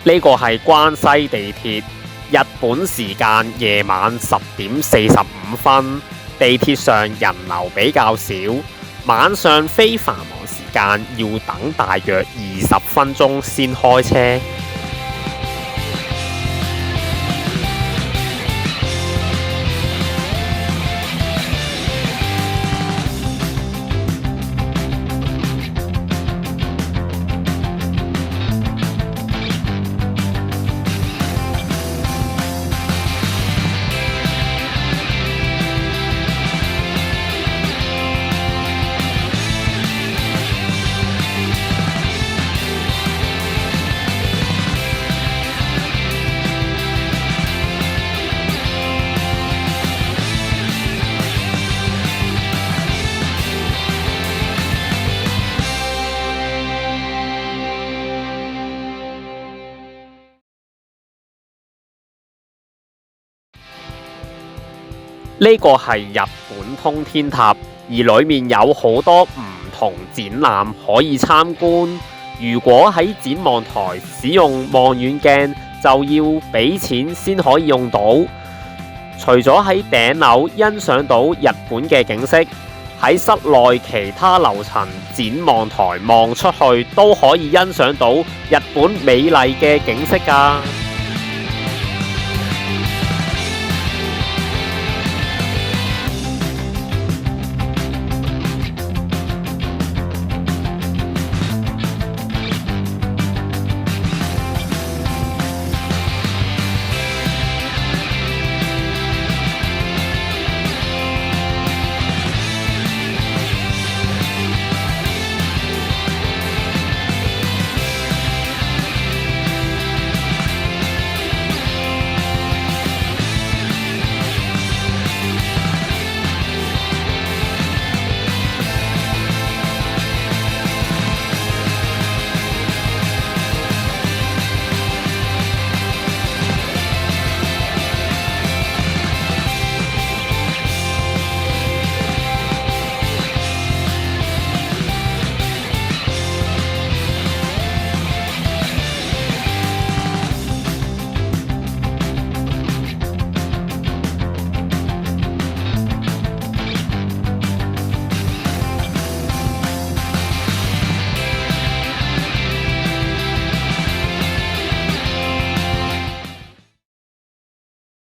呢個係關西地鐵，日本時間夜晚10:45，地鐵上人流比較少，晚上非繁忙時間要等大約20分鐘先開車。呢個係日本通天塔，而裡面有好多唔同展覽可以參觀。如果喺展望台使用望遠鏡，就要俾錢先可以用到。除咗喺頂樓欣賞到日本嘅景色，喺室內其他樓層展望台望出去都可以欣賞到日本美麗嘅景色㗎。